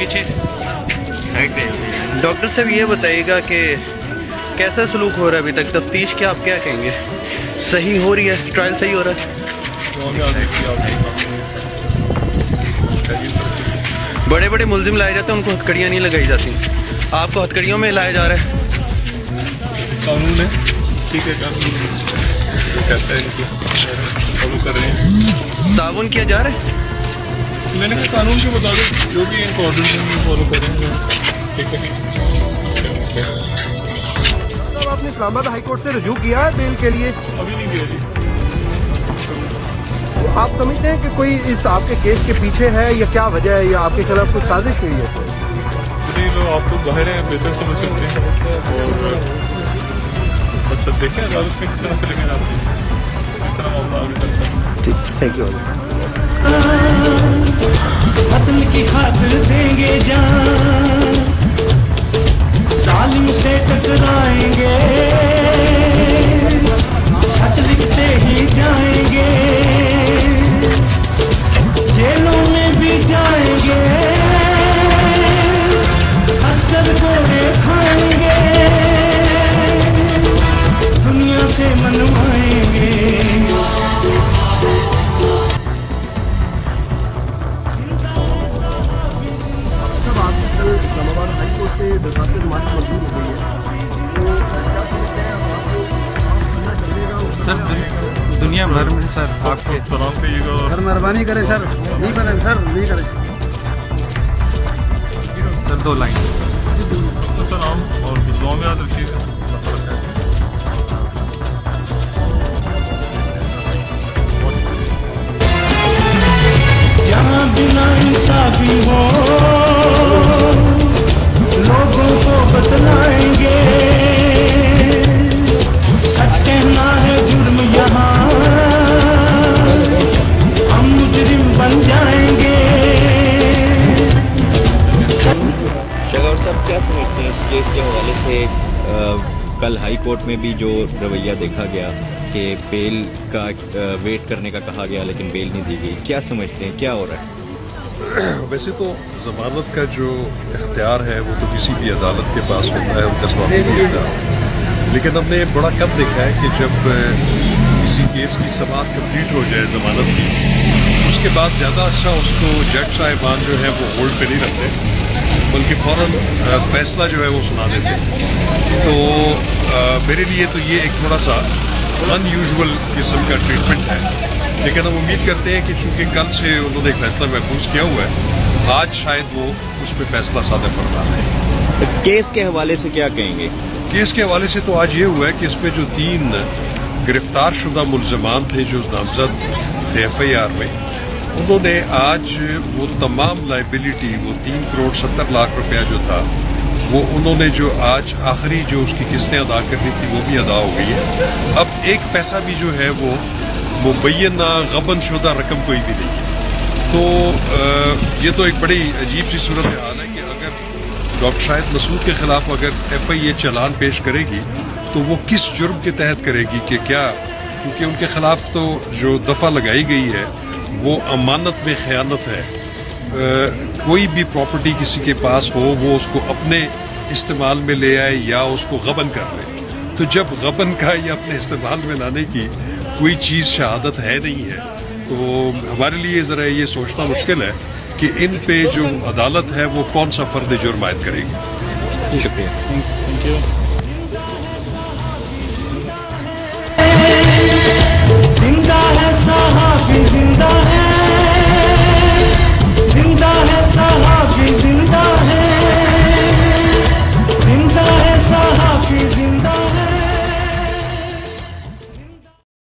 पीछे। डॉक्टर साहब ये बताइएगा कि कैसा सलूक हो रहा है अभी तक, तफ्तीश क्या आप क्या कहेंगे, सही हो रही है, ट्रायल सही हो रहा है? बड़े बड़े मुलजिम लाए जाते हैं, उनको हथकड़ियाँ नहीं लगाई जाती, आपको हथकड़ियों में लाया जा रहा है। कानून है, ठीक है, कानून कहता है इनको फॉलो कर रहे हैं, ताउन किया जा रहा है। मैंने कहा कानून के मुताबिक जो भी इनको ऑर्डर देंगे फॉलो करेंगे, ठीक है। तो आपने इस्लामाबाद हाई कोर्ट से रजू किया है बेल के लिए? अभी नहीं किया जी। आप समझते हैं कि कोई इस आपके केस के पीछे है या क्या वजह है, या आपके खिलाफ कुछ साजिश हुई है? तो आप लोग बाहर हैं, बेहतर समझ सकते हैं, और अच्छा देखें अदालत में किस तरह से लेके जाते हैं, किस तरह मामला आगे चलता है। ठीक, थैंक यू। वतन की खातिर देंगे जान, जालिम से टकराएंगे, सच लिखते ही जाएंगे, जेलों में भी जाएंगे, हंसकर गोले खाएंगे, दुनिया से मनवाएंगे। इस्लामाबाद हाई कोर्ट से दरखास्त जमात मंजूर हो गई है, तो क्या समझते हैं आपको सर? दुनिया भर में सर आपके सलाम कहिएगा। सर मेहरबानी करें सर, नहीं करें सर, नहीं करें सर, 2 लाइन सलाम और दुआ में याद रखिएगा। जहाँ बिना इंसाफी हो लोगों को बतलाएंगे, सच कहना है जुर्म यहाँ, हम मुजरिम बन जाएंगे। शेखर साहब क्या समझते हैं इस केस के हवाले से? कल हाई कोर्ट में भी जो रवैया देखा गया कि बेल का वेट करने का कहा गया लेकिन बेल नहीं दी गई, क्या समझते हैं क्या हो रहा है? वैसे तो ज़मानत का जो इख्तियार है वो तो किसी भी अदालत के पास होता है, उनका स्वामी होता है, लेकिन हमने बड़ा कम देखा है कि जब किसी केस की समाअत कंप्लीट हो जाए ज़मानत की, उसके बाद ज़्यादा अच्छा उसको जज साहिबान जो है वो होल्ड पे नहीं रखते, बल्कि फ़ौरन फैसला जो है वो सुना देते हैं। तो मेरे लिए तो ये एक थोड़ा सा अनयूजुअल किस्म का ट्रीटमेंट है, लेकिन हम उम्मीद करते हैं कि चूँकि कल से उन्होंने एक फैसला महफूज किया हुआ है, आज शायद वो उस पर फैसला सादर फरमा दें। केस के हवाले से क्या कहेंगे? केस के हवाले से तो आज ये हुआ है कि इसमें जो 3 गिरफ्तार शुदा मुलजमान थे जो नामजद थे FIR में, उन्होंने आज वो तमाम लाइबिलिटी, वो 3 करोड़ 70 लाख रुपया जो था, वो उन्होंने जो आज आखिरी जो उसकी किस्तें अदा करनी थी वो भी अदा हो गई है। अब एक पैसा भी जो है वो मुबैना गबन शुदा रकम कोई भी नहीं है। तो ये तो एक बड़ी अजीब सी सूरत हाल है कि अगर डॉक्टर शाहिद मसूद के खिलाफ अगर FIA चालान पेश करेगी तो वो किस जुर्म के तहत करेगी कि क्या, क्योंकि उनके खिलाफ तो जो दफ़ा लगाई गई है वो अमानत में ख़यानत है। कोई भी प्रॉपर्टी किसी के पास हो वो उसको अपने इस्तेमाल में ले आए या उसको गबन कर ले, तो जब गबन का या अपने इस्तेमाल में लाने की कोई चीज़ शहादत है नहीं है, तो हमारे लिए ज़रा ये सोचना मुश्किल है कि इन पे जो अदालत है वो कौन सा फ़र्द जुर्म आयद करेगी। शुक्रिया। Thank you.